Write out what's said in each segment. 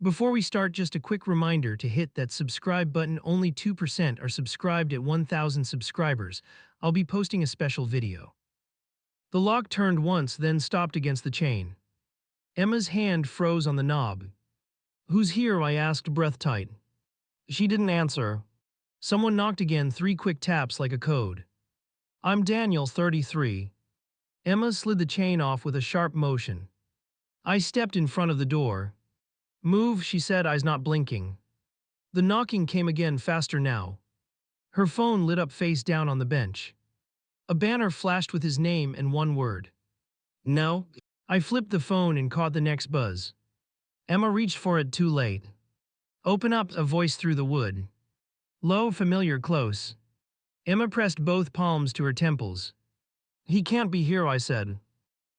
Before we start, just a quick reminder to hit that subscribe button. Only 2% are subscribed at 1,000 subscribers. I'll be posting a special video. The lock turned once, then stopped against the chain. Emma's hand froze on the knob. "Who's here?" I asked, breath tight. She didn't answer. Someone knocked again, 3 quick taps like a code. "I'm Daniel, 33. Emma slid the chain off with a sharp motion. I stepped in front of the door. "Move," she said, eyes not blinking. The knocking came again, faster now. Her phone lit up face down on the bench. A banner flashed with his name and one word. "No." I flipped the phone and caught the next buzz. Emma reached for it, too late. "Open up," a voice through the wood. Low, familiar, close. Emma pressed both palms to her temples. "He can't be here," I said.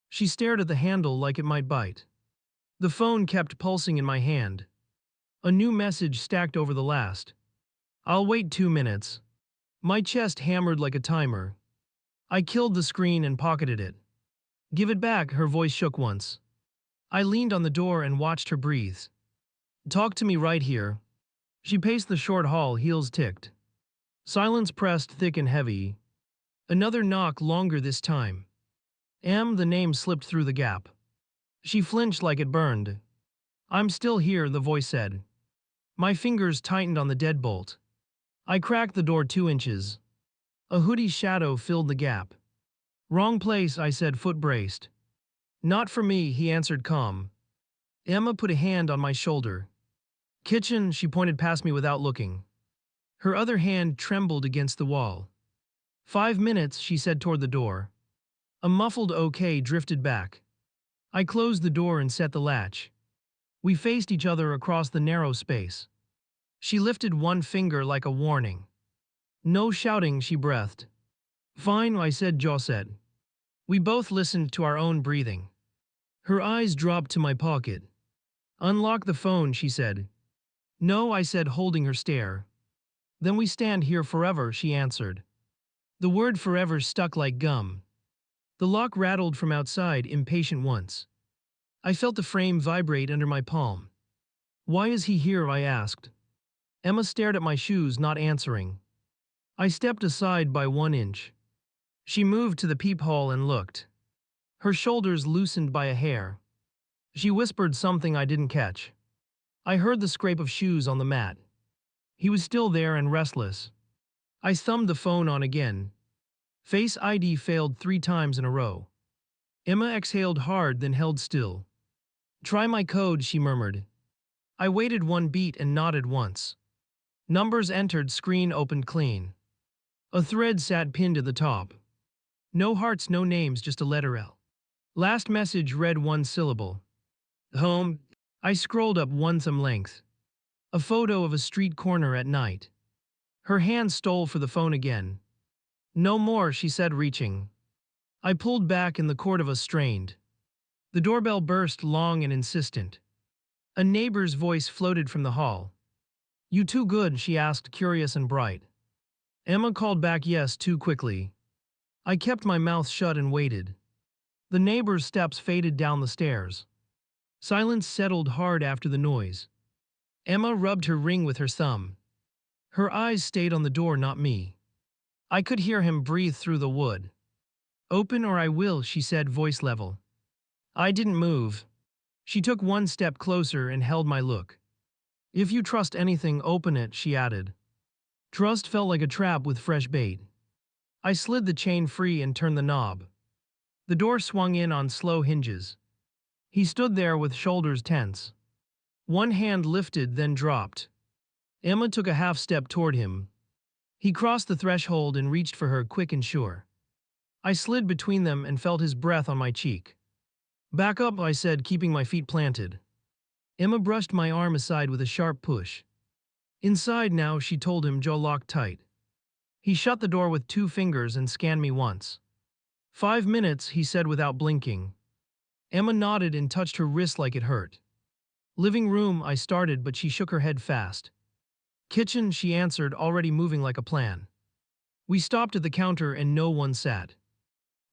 She stared at the handle like it might bite. The phone kept pulsing in my hand. A new message stacked over the last. "I'll wait 2 minutes." My chest hammered like a timer. I killed the screen and pocketed it. "Give it back," her voice shook once. I leaned on the door and watched her breathe. "Talk to me right here." She paced the short hall, heels ticked. Silence pressed thick and heavy. Another knock, longer this time. The name slipped through the gap. She flinched like it burned. "I'm still here," the voice said. My fingers tightened on the deadbolt. I cracked the door 2 inches. A hoodie shadow filled the gap. "Wrong place," I said, foot braced. "Not for me," he answered, calm. Emma put a hand on my shoulder. "Kitchen," she pointed past me without looking. Her other hand trembled against the wall. "5 minutes," she said toward the door. A muffled okay drifted back. I closed the door and set the latch. We faced each other across the narrow space. She lifted one finger like a warning. "No shouting," she breathed. "Fine," I said, jaw set. We both listened to our own breathing. Her eyes dropped to my pocket. "Unlock the phone," she said. "No," I said, holding her stare. "Then we stand here forever," she answered. The word forever stuck like gum. The lock rattled from outside, impatient once. I felt the frame vibrate under my palm. "Why is he here?" I asked. Emma stared at my shoes, not answering. I stepped aside by 1 inch. She moved to the peephole and looked. Her shoulders loosened by a hair. She whispered something I didn't catch. I heard the scrape of shoes on the mat. He was still there and restless. I thumbed the phone on again. Face ID failed 3 times in a row. Emma exhaled hard, then held still. "Try my code," she murmured. I waited 1 beat and nodded once. Numbers entered, screen opened clean. A thread sat pinned at the top. No hearts, no names, just a letter L. Last message read 1 syllable. "Home." I scrolled up 1 some length. A photo of a street corner at night. Her hand stole for the phone again. "No more," she said, reaching. I pulled back and the cord of us strained. The doorbell burst, long and insistent. A neighbor's voice floated from the hall. "You too good?" she asked, curious and bright. Emma called back yes, too quickly. I kept my mouth shut and waited. The neighbor's steps faded down the stairs. Silence settled hard after the noise. Emma rubbed her ring with her thumb. Her eyes stayed on the door, not me. I could hear him breathe through the wood. "Open or I will," she said, voice level. I didn't move. She took 1 step closer and held my look. "If you trust anything, open it," she added. Trust felt like a trap with fresh bait. I slid the chain free and turned the knob. The door swung in on slow hinges. He stood there with shoulders tense. 1 hand lifted, then dropped. Emma took a half step toward him. He crossed the threshold and reached for her, quick and sure. I slid between them and felt his breath on my cheek. "Back up," I said, keeping my feet planted. Emma brushed my arm aside with a sharp push. "Inside now," she told him, jaw locked tight. He shut the door with 2 fingers and scanned me once. 5 minutes, he said without blinking. Emma nodded and touched her wrist like it hurt. "Living room," I started, but she shook her head fast. "Kitchen," she answered, already moving like a plan. We stopped at the counter and no one sat.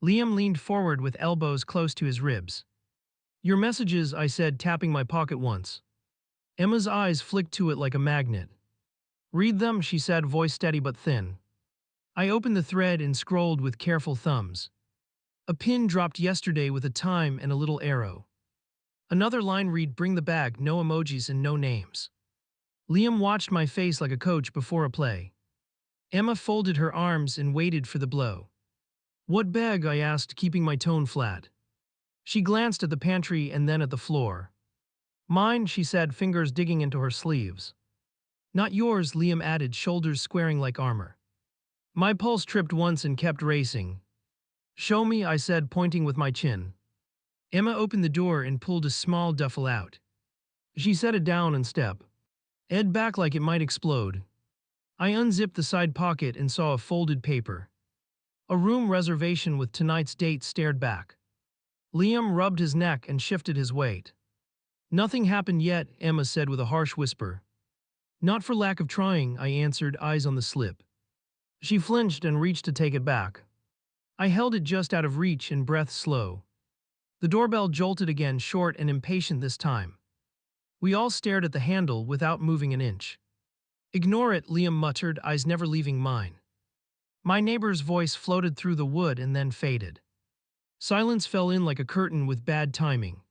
Liam leaned forward with elbows close to his ribs. "Your messages," I said, tapping my pocket once. Emma's eyes flicked to it like a magnet. "Read them," she said, voice steady but thin. I opened the thread and scrolled with careful thumbs. A pin dropped yesterday with a time and a little arrow. Another line read, "Bring the bag, no emojis and no names." Liam watched my face like a coach before a play. Emma folded her arms and waited for the blow. "What bag?" I asked, keeping my tone flat. She glanced at the pantry and then at the floor. "Mine," she said, fingers digging into her sleeves. "Not yours," Liam added, shoulders squaring like armor. My pulse tripped once and kept racing. "Show me," I said, pointing with my chin. Emma opened the door and pulled a small duffel out. She set it down and stepped Ed back like it might explode. I unzipped the side pocket and saw a folded paper. A room reservation with tonight's date stared back. Liam rubbed his neck and shifted his weight. "Nothing happened yet," Emma said with a harsh whisper. "Not for lack of trying," I answered, eyes on the slip. She flinched and reached to take it back. I held it just out of reach and breath slow. The doorbell jolted again, short and impatient this time. We all stared at the handle without moving an inch. "Ignore it," Liam muttered, eyes never leaving mine. My neighbor's voice floated through the wood and then faded. Silence fell in like a curtain with bad timing.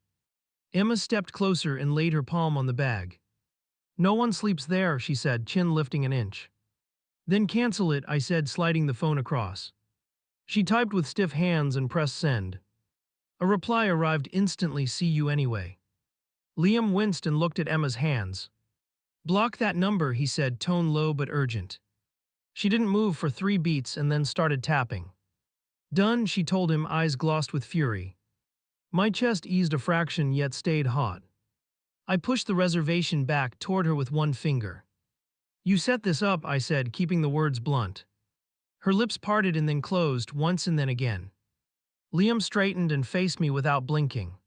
Emma stepped closer and laid her palm on the bag. "No one sleeps there," she said, chin lifting an inch. "Then cancel it," I said, sliding the phone across. She typed with stiff hands and pressed send. A reply arrived instantly, "See you anyway." Liam winced and looked at Emma's hands. "Block that number," he said, tone low but urgent. She didn't move for 3 beats and then started tapping. "Done," she told him, eyes glossed with fury. My chest eased a fraction yet stayed hot. I pushed the reservation back toward her with one finger. "You set this up," I said, keeping the words blunt. Her lips parted and then closed, once and then again. Liam straightened and faced me without blinking.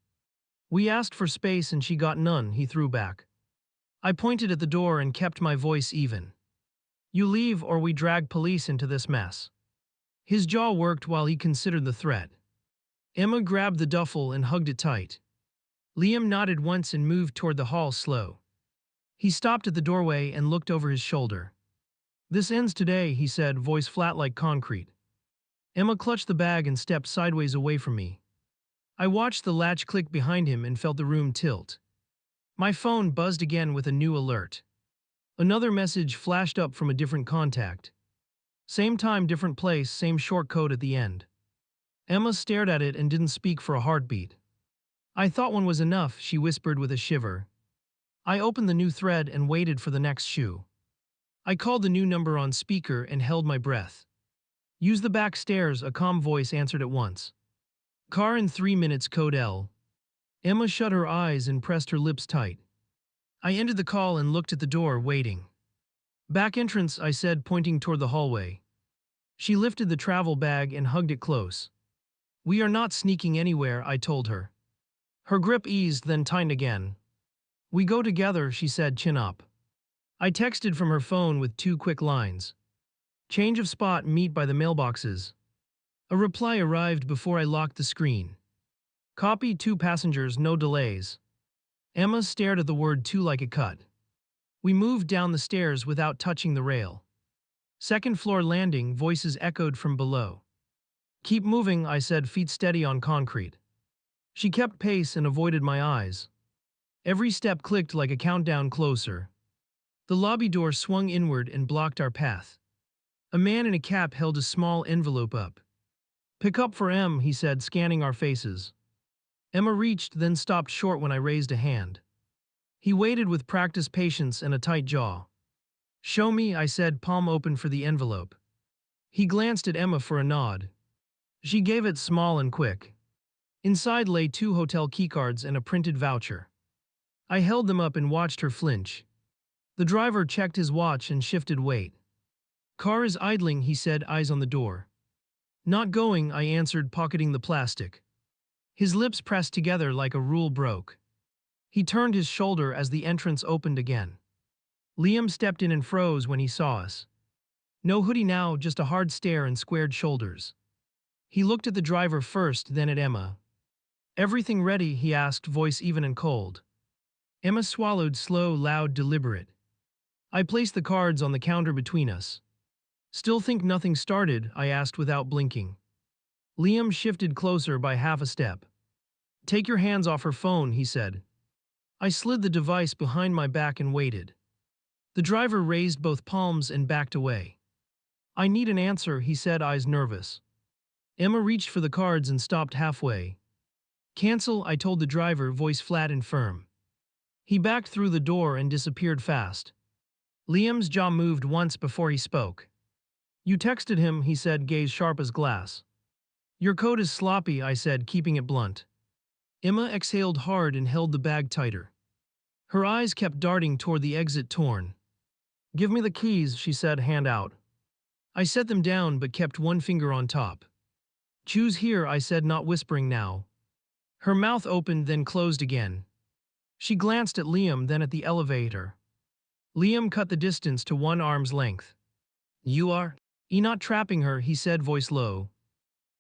"We asked for space and she got none," he threw back. I pointed at the door and kept my voice even. "You leave or we drag police into this mess." His jaw worked while he considered the threat. Emma grabbed the duffel and hugged it tight. Liam nodded once and moved toward the hall slow. He stopped at the doorway and looked over his shoulder. "This ends today," he said, voice flat like concrete. Emma clutched the bag and stepped sideways away from me. I watched the latch click behind him and felt the room tilt. My phone buzzed again with a new alert. Another message flashed up from a different contact. Same time, different place, same short code at the end. Emma stared at it and didn't speak for a heartbeat. "I thought one was enough," she whispered with a shiver. I opened the new thread and waited for the next shoe. I called the new number on speaker and held my breath. "Use the back stairs," a calm voice answered at once. "Car in 3 minutes, code L." Emma shut her eyes and pressed her lips tight. I ended the call and looked at the door, waiting. "Back entrance," I said, pointing toward the hallway. She lifted the travel bag and hugged it close. "We are not sneaking anywhere," I told her. Her grip eased, then tightened again. "We go together," she said, chin up. I texted from her phone with 2 quick lines. "Change of spot, meet by the mailboxes." A reply arrived before I locked the screen. "Copy, 2 passengers, no delays." Emma stared at the word "to" like a cut. We moved down the stairs without touching the rail. Second floor landing, voices echoed from below. "Keep moving," I said, feet steady on concrete. She kept pace and avoided my eyes. Every step clicked like a countdown closer. The lobby door swung inward and blocked our path. A man in a cap held a small envelope up. "Pick up for M," he said, scanning our faces. Emma reached, then stopped short when I raised a hand. He waited with practiced patience and a tight jaw. "Show me," I said, palm open for the envelope. He glanced at Emma for a nod. She gave it, small and quick. Inside lay 2 hotel keycards and a printed voucher. I held them up and watched her flinch. The driver checked his watch and shifted weight. "Car is idling," he said, eyes on the door. "Not going," I answered, pocketing the plastic. His lips pressed together like a rule broke. He turned his shoulder as the entrance opened again. Liam stepped in and froze when he saw us. No hoodie now, just a hard stare and squared shoulders. He looked at the driver first, then at Emma. "Everything ready?" he asked, voice even and cold. Emma swallowed slow, loud, deliberate. I placed the cards on the counter between us. Still think nothing started? I asked without blinking. Liam shifted closer by half a step. Take your hands off her phone, he said. I slid the device behind my back and waited. The driver raised both palms and backed away. I need an answer, he said, eyes nervous. Emma reached for the cards and stopped halfway. Cancel, I told the driver, voice flat and firm. He backed through the door and disappeared fast. Liam's jaw moved once before he spoke. You texted him, he said, gaze sharp as glass. Your code is sloppy, I said, keeping it blunt. Emma exhaled hard and held the bag tighter. Her eyes kept darting toward the exit torn. Give me the keys, she said, hand out. I set them down but kept one finger on top. Choose here, I said, not whispering now. Her mouth opened then closed again. She glanced at Liam, then at the elevator. Liam cut the distance to one arm's length. You are not trapping her, he said, voice low.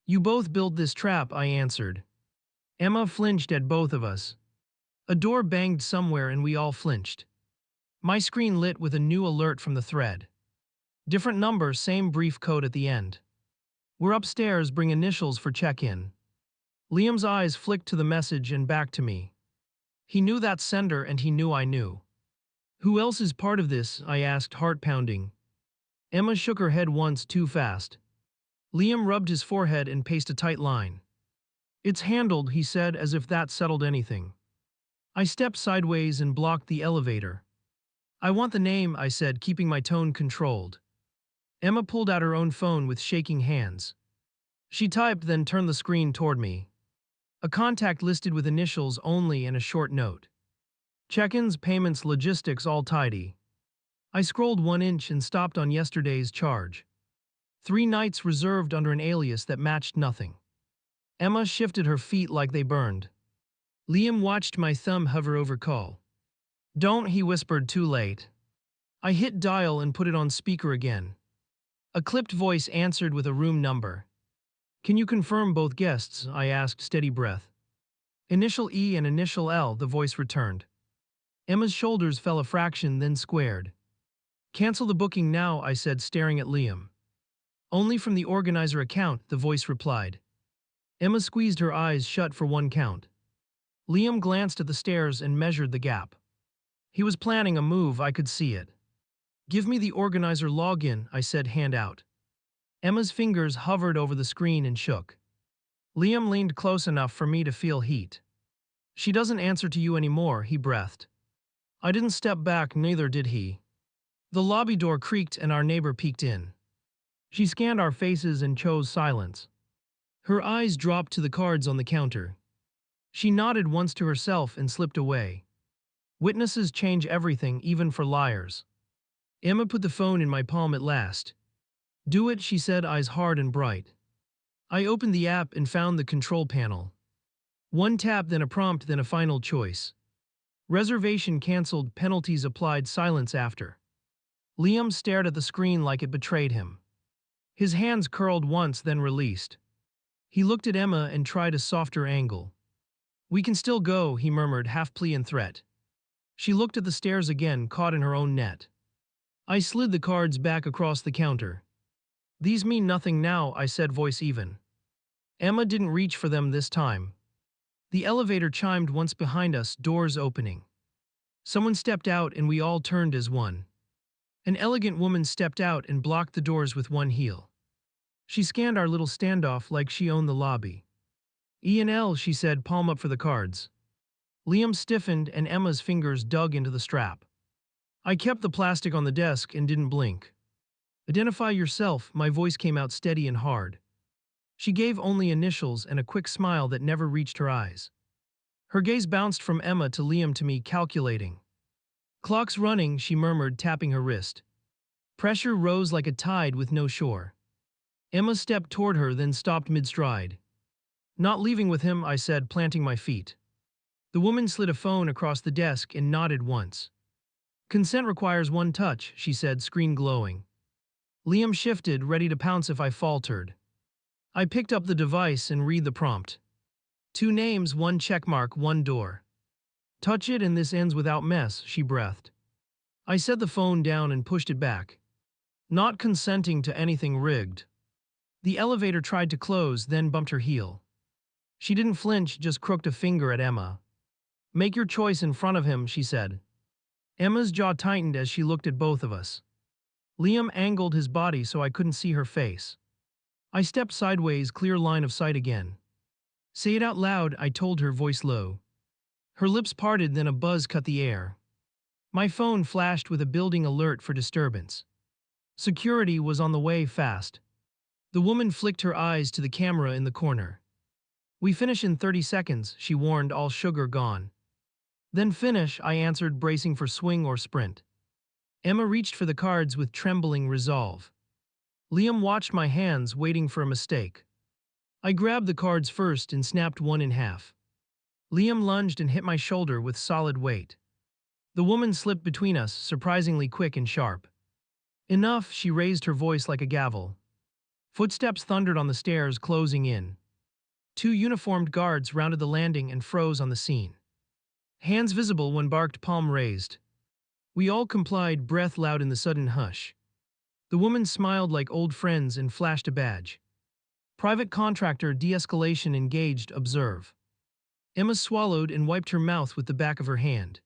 You both built this trap, I answered. Emma flinched at both of us. A door banged somewhere and we all flinched. My screen lit with a new alert from the thread. Different number, same brief code at the end. We're upstairs, bring initials for check-in. Liam's eyes flicked to the message and back to me. He knew that sender and he knew I knew. Who else is part of this? I asked, heart pounding. Emma shook her head once too fast. Liam rubbed his forehead and paced a tight line. It's handled, he said, as if that settled anything. I stepped sideways and blocked the elevator. I want the name, I said, keeping my tone controlled. Emma pulled out her own phone with shaking hands. She typed, then turned the screen toward me. A contact listed with initials only and a short note. Check-ins, payments, logistics, all tidy. I scrolled 1 inch and stopped on yesterday's charge. 3 nights reserved under an alias that matched nothing. Emma shifted her feet like they burned. Liam watched my thumb hover over call. Don't, he whispered, too late. I hit dial and put it on speaker again. A clipped voice answered with a room number. Can you confirm both guests? I asked, steady breath. Initial E and initial L, the voice returned. Emma's shoulders fell a fraction, then squared. Cancel the booking now, I said, staring at Liam. Only from the organizer account, the voice replied. Emma squeezed her eyes shut for one count. Liam glanced at the stairs and measured the gap. He was planning a move, I could see it. Give me the organizer login, I said, hand out. Emma's fingers hovered over the screen and shook. Liam leaned close enough for me to feel heat. She doesn't answer to you anymore, he breathed. I didn't step back, neither did he. The lobby door creaked and our neighbor peeked in. She scanned our faces and chose silence. Her eyes dropped to the cards on the counter. She nodded once to herself and slipped away. Witnesses change everything, even for liars. Emma put the phone in my palm at last. Do it, she said, eyes hard and bright. I opened the app and found the control panel. One tap, then a prompt, then a final choice. Reservation canceled, penalties applied, silence after. Liam stared at the screen like it betrayed him. His hands curled once, then released. He looked at Emma and tried a softer angle. We can still go, he murmured, half plea and threat. She looked at the stairs again, caught in her own net. I slid the cards back across the counter. These mean nothing now, I said, voice even. Emma didn't reach for them this time. The elevator chimed once behind us, doors opening. Someone stepped out and we all turned as one. An elegant woman stepped out and blocked the doors with one heel. She scanned our little standoff like she owned the lobby. E and L, she said, palm up for the cards. Liam stiffened and Emma's fingers dug into the strap. I kept the plastic on the desk and didn't blink. Identify yourself, my voice came out steady and hard. She gave only initials and a quick smile that never reached her eyes. Her gaze bounced from Emma to Liam to me, calculating. Clock's running, she murmured, tapping her wrist. Pressure rose like a tide with no shore. Emma stepped toward her, then stopped mid-stride. Not leaving with him, I said, planting my feet. The woman slid a phone across the desk and nodded once. Consent requires one touch, she said, screen glowing. Liam shifted, ready to pounce if I faltered. I picked up the device and read the prompt. 2 names, 1 checkmark, 1 door. Touch it and this ends without mess, she breathed. I set the phone down and pushed it back, not consenting to anything rigged. The elevator tried to close, then bumped her heel. She didn't flinch, just crooked a finger at Emma. Make your choice in front of him, she said. Emma's jaw tightened as she looked at both of us. Liam angled his body so I couldn't see her face. I stepped sideways, clear line of sight again. Say it out loud, I told her, voice low. Her lips parted, then a buzz cut the air. My phone flashed with a building alert for disturbance. Security was on the way fast. The woman flicked her eyes to the camera in the corner. We finish in 30 seconds, she warned, all sugar gone. Then finish, I answered, bracing for swing or sprint. Emma reached for the cards with trembling resolve. Liam watched my hands, waiting for a mistake. I grabbed the cards first and snapped one in half. Liam lunged and hit my shoulder with solid weight. The woman slipped between us, surprisingly quick and sharp. Enough, she raised her voice like a gavel. Footsteps thundered on the stairs, closing in. 2 uniformed guards rounded the landing and froze on the scene. Hands visible when barked, palm raised. We all complied, breath loud in the sudden hush. The woman smiled like old friends and flashed a badge. Private contractor, de-escalation engaged, observe. Emma swallowed and wiped her mouth with the back of her hand.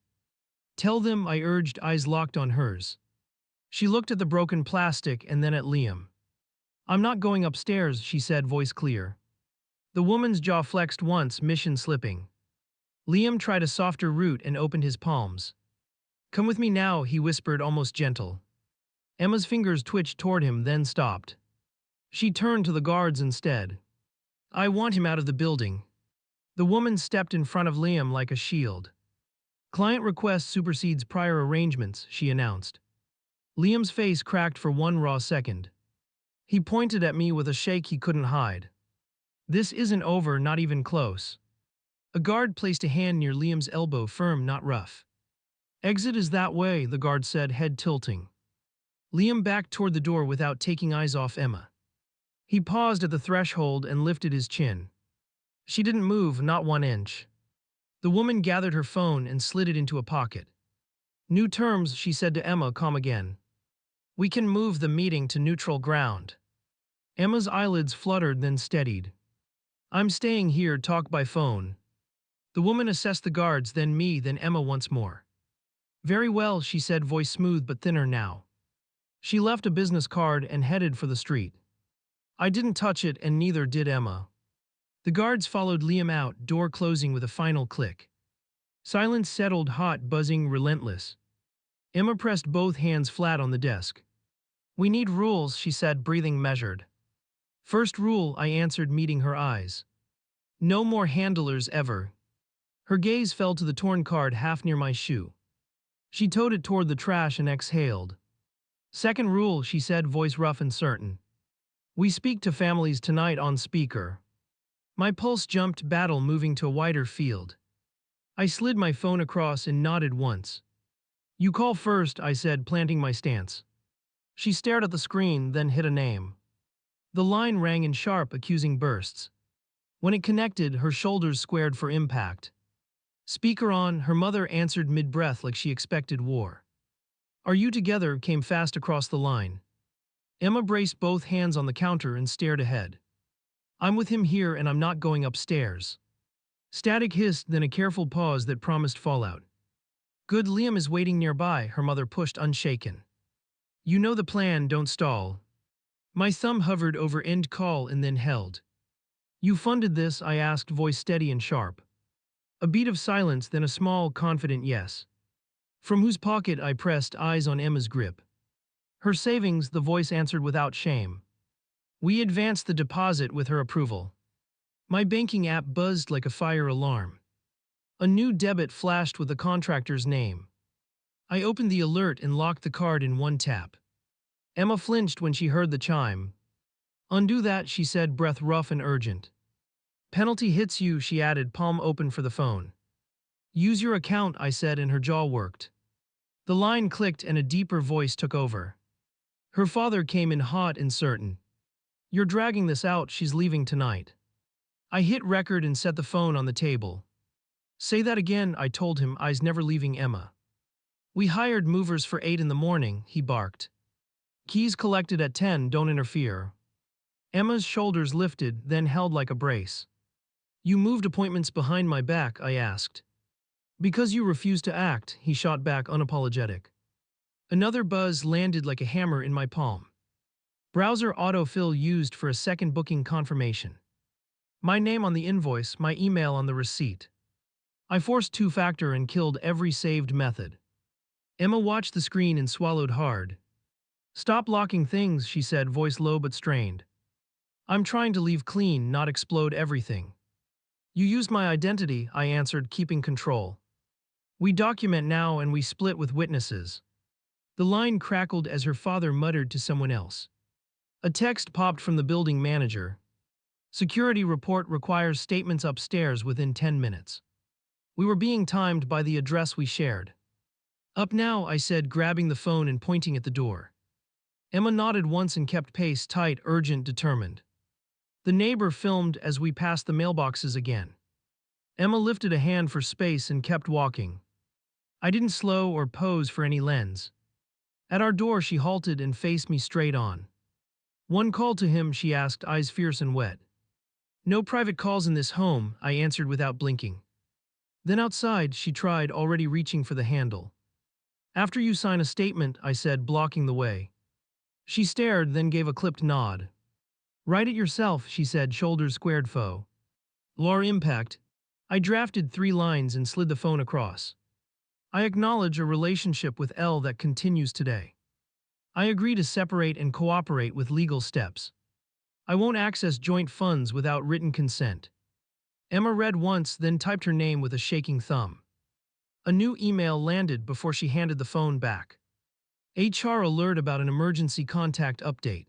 Tell them, I urged, eyes locked on hers. She looked at the broken plastic and then at Liam. I'm not going upstairs, she said, voice clear. The woman's jaw flexed once, mission slipping. Liam tried a softer route and opened his palms. Come with me now, he whispered, almost gentle. Emma's fingers twitched toward him, then stopped. She turned to the guards instead. I want him out of the building. The woman stepped in front of Liam like a shield. Client request supersedes prior arrangements, she announced. Liam's face cracked for one raw second. He pointed at me with a shake he couldn't hide. This isn't over, not even close. A guard placed a hand near Liam's elbow, firm, not rough. Exit is that way, the guard said, head tilting. Liam backed toward the door without taking eyes off Emma. He paused at the threshold and lifted his chin. She didn't move, not 1 inch. The woman gathered her phone and slid it into a pocket. New terms, she said to Emma, calm again. We can move the meeting to neutral ground. Emma's eyelids fluttered, then steadied. I'm staying here, talk by phone. The woman assessed the guards, then me, then Emma once more. Very well, she said, voice smooth but thinner now. She left a business card and headed for the street. I didn't touch it, and neither did Emma. The guards followed Liam out, door closing with a final click. Silence settled, hot, buzzing, relentless. Emma pressed both hands flat on the desk. We need rules, she said, breathing measured. First rule, I answered, meeting her eyes. No more handlers ever. Her gaze fell to the torn card half near my shoe. She towed it toward the trash and exhaled. Second rule, she said, voice rough and certain. We speak to families tonight on speaker. My pulse jumped, battle moving to a wider field. I slid my phone across and nodded once. You call first, I said, planting my stance. She stared at the screen, then hit a name. The line rang in sharp, accusing bursts. When it connected, her shoulders squared for impact. Speaker on, her mother answered mid-breath like she expected war. Are you together? Came fast across the line. Emma braced both hands on the counter and stared ahead. I'm with him here and I'm not going upstairs. Static hissed, then a careful pause that promised fallout. Good, Liam is waiting nearby, her mother pushed, unshaken. You know the plan, don't stall. My thumb hovered over end call and then held. You funded this? I asked, voice steady and sharp. A beat of silence, then a small, confident yes. From whose pocket? I pressed, eyes on Emma's grip. Her savings, the voice answered without shame. We advanced the deposit with her approval. My banking app buzzed like a fire alarm. A new debit flashed with the contractor's name. I opened the alert and locked the card in one tap. Emma flinched when she heard the chime. Undo that, she said, breath rough and urgent. Penalty hits you, she added, palm open for the phone. Use your account, I said, and her jaw worked. The line clicked and a deeper voice took over. Her father came in hot and certain. You're dragging this out, she's leaving tonight. I hit record and set the phone on the table. Say that again, I told him, eyes never leaving Emma. We hired movers for 8 in the morning, he barked. Keys collected at 10, don't interfere. Emma's shoulders lifted, then held like a brace. You moved appointments behind my back, I asked. Because you refused to act, he shot back unapologetic. Another buzz landed like a hammer in my palm. Browser autofill used for a second booking confirmation. My name on the invoice, my email on the receipt. I forced two-factor and killed every saved method. Emma watched the screen and swallowed hard. Stop locking things, she said, voice low but strained. I'm trying to leave clean, not explode everything. You used my identity, I answered, keeping control. We document now and we split with witnesses. The line crackled as her father muttered to someone else. A text popped from the building manager. Security report requires statements upstairs within 10 minutes. We were being timed by the address we shared. Up now, I said, grabbing the phone and pointing at the door. Emma nodded once and kept pace, tight, urgent, determined. The neighbor filmed as we passed the mailboxes again. Emma lifted a hand for space and kept walking. I didn't slow or pose for any lens. At our door, she halted and faced me straight on. One call to him, she asked, eyes fierce and wet. No private calls in this home, I answered without blinking. Then outside, she tried, already reaching for the handle. After you sign a statement, I said, blocking the way. She stared, then gave a clipped nod. Write it yourself, she said, shoulders squared faux. Lore impact. I drafted 3 lines and slid the phone across. I acknowledge a relationship with L that continues today. I agree to separate and cooperate with legal steps. I won't access joint funds without written consent. Emma read once, then typed her name with a shaking thumb. A new email landed before she handed the phone back. HR alert about an emergency contact update.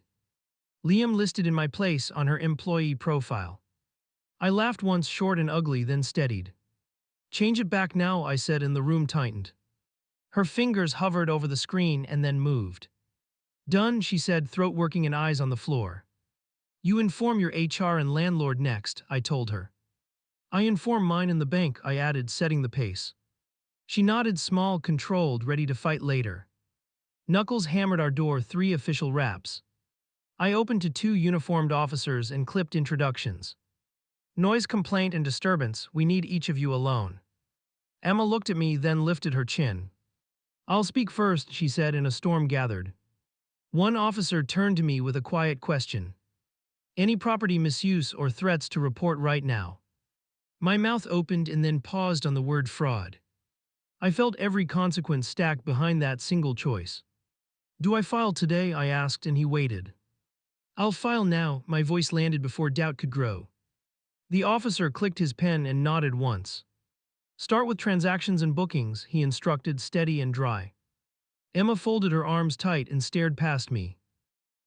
Liam listed in my place on her employee profile. I laughed once, short and ugly, then steadied. Change it back now, I said, and the room tightened. Her fingers hovered over the screen and then moved. Done, she said, throat working and eyes on the floor. You inform your HR and landlord next, I told her. I inform mine and the bank, I added, setting the pace. She nodded, small, controlled, ready to fight later. Knuckles hammered our door, 3 official raps. I opened to 2 uniformed officers and clipped introductions. Noise complaint and disturbance, we need each of you alone. Emma looked at me, then lifted her chin. I'll speak first, she said, and a storm gathered. One officer turned to me with a quiet question. Any property misuse or threats to report right now? My mouth opened and then paused on the word fraud. I felt every consequence stacked behind that single choice. Do I file today? I asked, and he waited. I'll file now, my voice landed before doubt could grow. The officer clicked his pen and nodded once. Start with transactions and bookings, he instructed, steady and dry. Emma folded her arms tight and stared past me.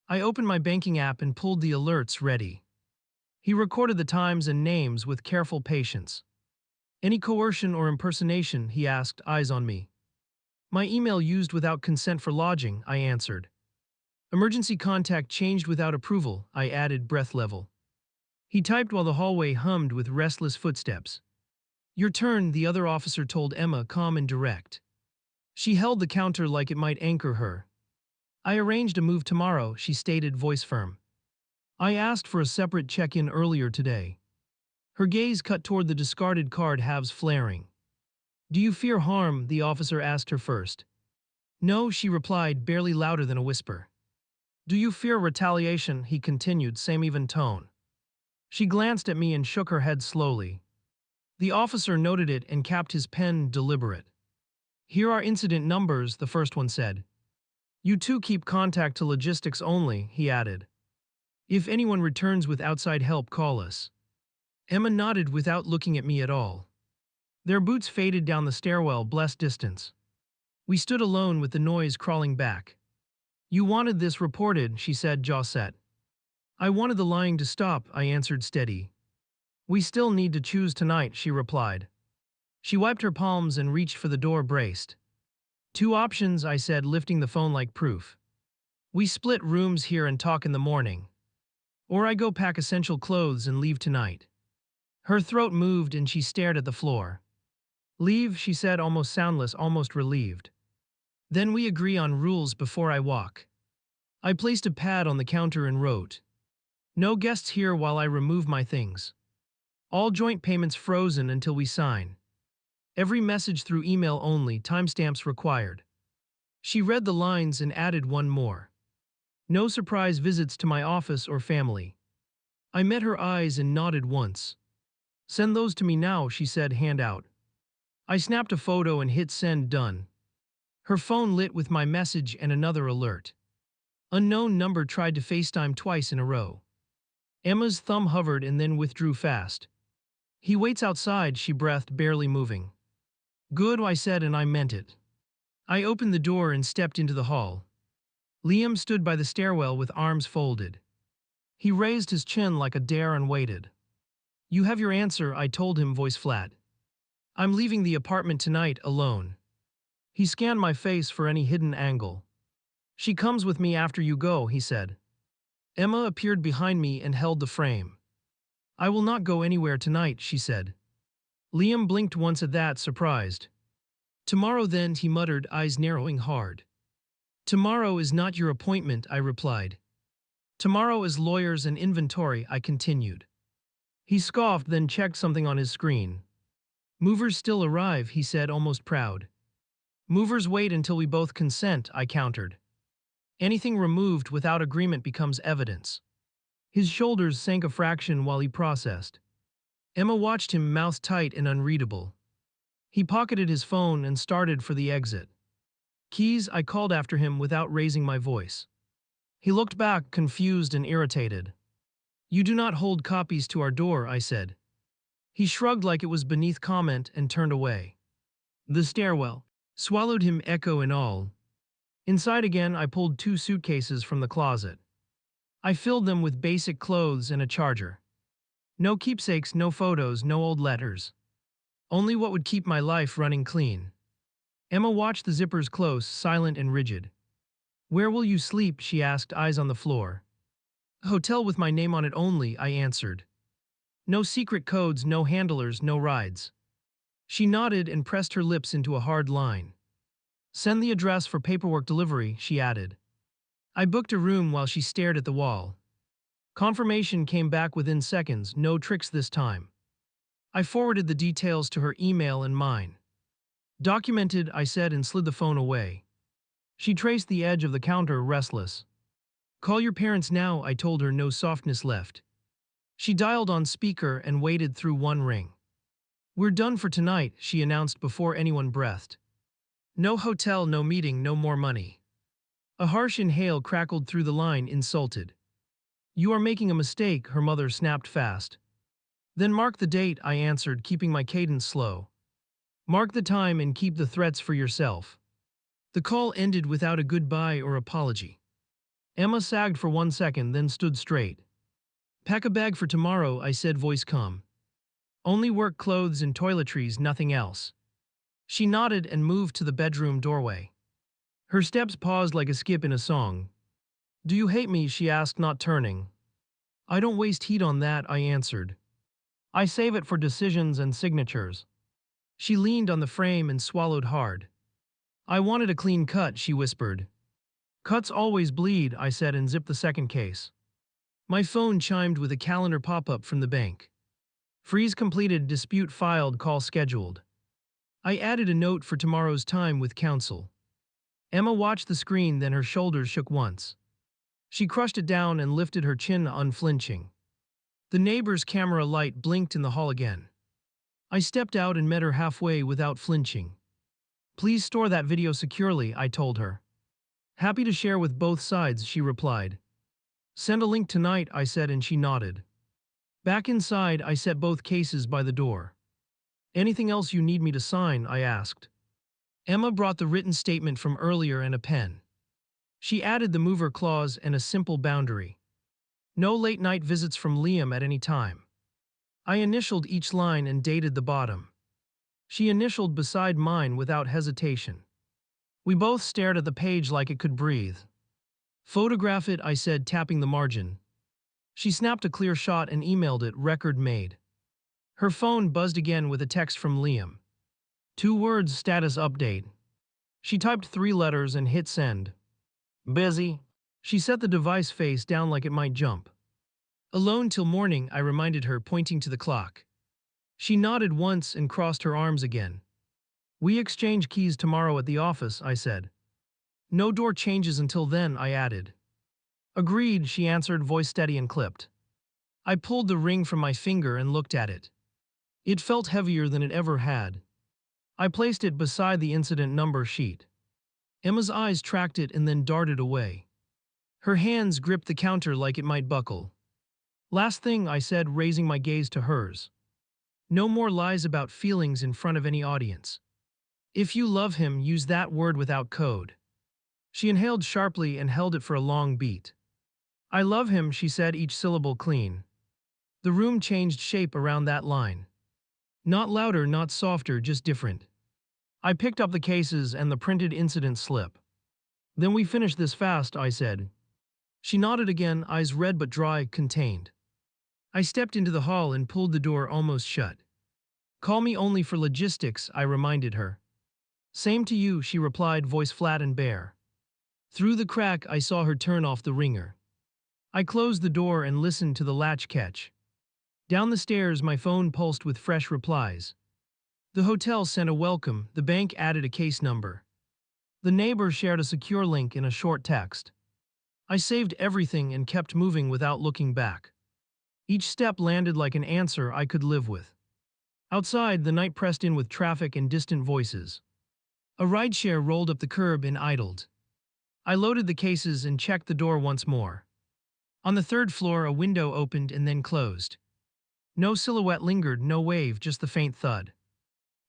I opened my banking app and pulled the alerts ready. He recorded the times and names with careful patience. Any coercion or impersonation, he asked, eyes on me. My email used without consent for lodging, I answered. Emergency contact changed without approval, I added, breath level. He typed while the hallway hummed with restless footsteps. Your turn, the other officer told Emma, calm and direct. She held the counter like it might anchor her. I arranged a move tomorrow, she stated, voice firm. I asked for a separate check-in earlier today. Her gaze cut toward the discarded card halves flaring. Do you fear harm? The officer asked her first. No, she replied, barely louder than a whisper. Do you fear retaliation? He continued, same even tone. She glanced at me and shook her head slowly. The officer noted it and capped his pen, deliberate. Here are incident numbers, the first one said. You two keep contact to logistics only, he added. If anyone returns with outside help, call us. Emma nodded without looking at me at all. Their boots faded down the stairwell, blessed distance. We stood alone with the noise crawling back. You wanted this reported, she said, jaw set. I wanted the lying to stop, I answered, steady. We still need to choose tonight, she replied. She wiped her palms and reached for the door, braced. 2 options, I said, lifting the phone like proof. We split rooms here and talk in the morning. Or I go pack essential clothes and leave tonight. Her throat moved and she stared at the floor. Leave, she said, almost soundless, almost relieved. Then we agree on rules before I walk. I placed a pad on the counter and wrote, "No guests here while I remove my things. All joint payments frozen until we sign. Every message through email only, timestamps required." She read the lines and added one more. "No surprise visits to my office or family." I met her eyes and nodded once. "Send those to me now," she said, hand out. I snapped a photo and hit send, done. Her phone lit with my message and another alert. Unknown number tried to FaceTime twice in a row. Emma's thumb hovered and then withdrew fast. "He waits outside," she breathed, barely moving. "Good," I said, and I meant it. I opened the door and stepped into the hall. Liam stood by the stairwell with arms folded. He raised his chin like a dare and waited. "You have your answer," I told him, voice flat. "I'm leaving the apartment tonight, alone." He scanned my face for any hidden angle. "She comes with me after you go," he said. Emma appeared behind me and held the frame. "I will not go anywhere tonight," she said. Liam blinked once at that, surprised. "Tomorrow then," he muttered, eyes narrowing hard. "Tomorrow is not your appointment," I replied. "Tomorrow is lawyers and inventory," I continued. He scoffed, then checked something on his screen. "Movers still arrive," he said, almost proud. "Movers wait until we both consent," I countered. "Anything removed without agreement becomes evidence." His shoulders sank a fraction while he processed. Emma watched him, mouth tight and unreadable. He pocketed his phone and started for the exit. "Keys," I called after him without raising my voice. He looked back, confused and irritated. "You do not hold copies to our door," I said. He shrugged like it was beneath comment and turned away. The stairwell swallowed him, echo and all. Inside again, I pulled 2 suitcases from the closet. I filled them with basic clothes and a charger. No keepsakes, no photos, no old letters. Only what would keep my life running clean. Emma watched the zippers close, silent and rigid. "Where will you sleep?" she asked, eyes on the floor. "Hotel with my name on it only," I answered. "No secret codes, no handlers, no rides." She nodded and pressed her lips into a hard line. "Send the address for paperwork delivery," she added. I booked a room while she stared at the wall. Confirmation came back within seconds, no tricks this time. I forwarded the details to her email and mine. "Documented," I said and slid the phone away. She traced the edge of the counter, restless. "Call your parents now," I told her, no softness left. She dialed on speaker and waited through one ring. "We're done for tonight," she announced before anyone breathed. "No hotel, no meeting, no more money." A harsh inhale crackled through the line, insulted. "You are making a mistake," her mother snapped fast. "Then mark the date," I answered, keeping my cadence slow. "Mark the time and keep the threats for yourself." The call ended without a goodbye or apology. Emma sagged for 1 second, then stood straight. "Pack a bag for tomorrow," I said, voice calm. "Only work clothes and toiletries, nothing else." She nodded and moved to the bedroom doorway. Her steps paused like a skip in a song. "Do you hate me?" she asked, not turning. "I don't waste heat on that," I answered. "I save it for decisions and signatures." She leaned on the frame and swallowed hard. "I wanted a clean cut," she whispered. "Cuts always bleed," I said and zipped the second case. My phone chimed with a calendar pop-up from the bank. "Freeze completed, dispute filed, call scheduled." I added a note for tomorrow's time with counsel. Emma watched the screen, then her shoulders shook once. She crushed it down and lifted her chin, unflinching. The neighbor's camera light blinked in the hall again. I stepped out and met her halfway without flinching. "Please store that video securely," I told her. "Happy to share with both sides," she replied. "Send a link tonight," I said, and she nodded. Back inside, I set both cases by the door. "Anything else you need me to sign?" I asked. Emma brought the written statement from earlier and a pen. She added the mover clause and a simple boundary. "No late-night visits from Liam at any time." I initialed each line and dated the bottom. She initialed beside mine without hesitation. We both stared at the page like it could breathe. "Photograph it," I said, tapping the margin. She snapped a clear shot and emailed it, record made. Her phone buzzed again with a text from Liam. 2 words status update. She typed 3 letters and hit send. Busy. She set the device face down like it might jump. Alone till morning, I reminded her, pointing to the clock. She nodded once and crossed her arms again. We exchange keys tomorrow at the office, I said. No door changes until then, I added. Agreed, she answered, voice steady and clipped. I pulled the ring from my finger and looked at it. It felt heavier than it ever had. I placed it beside the incident number sheet. Emma's eyes tracked it and then darted away. Her hands gripped the counter like it might buckle. Last thing, I said, raising my gaze to hers. No more lies about feelings in front of any audience. If you love him, use that word without code. She inhaled sharply and held it for a long beat. I love him, she said, each syllable clean. The room changed shape around that line. Not louder, not softer, just different. I picked up the cases and the printed incident slip. Then we finish this fast, I said. She nodded again, eyes red but dry, contained. I stepped into the hall and pulled the door almost shut. Call me only for logistics, I reminded her. Same to you, she replied, voice flat and bare. Through the crack, I saw her turn off the ringer. I closed the door and listened to the latch catch. Down the stairs, my phone pulsed with fresh replies. The hotel sent a welcome, the bank added a case number. The neighbor shared a secure link in a short text. I saved everything and kept moving without looking back. Each step landed like an answer I could live with. Outside, the night pressed in with traffic and distant voices. A rideshare rolled up the curb and idled. I loaded the cases and checked the door once more. On the 3rd floor, a window opened and then closed. No silhouette lingered, no wave, just the faint thud.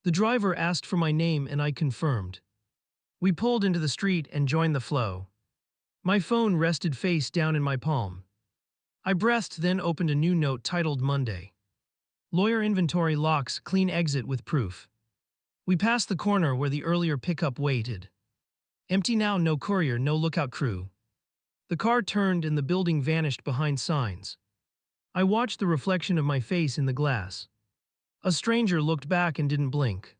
The driver asked for my name and I confirmed. We pulled into the street and joined the flow. My phone rested face down in my palm. I breathed, then opened a new note titled Monday. Lawyer inventory locks, clean exit with proof. We passed the corner where the earlier pickup waited. Empty now, no courier, no lookout crew. The car turned and the building vanished behind signs. I watched the reflection of my face in the glass. A stranger looked back and didn't blink.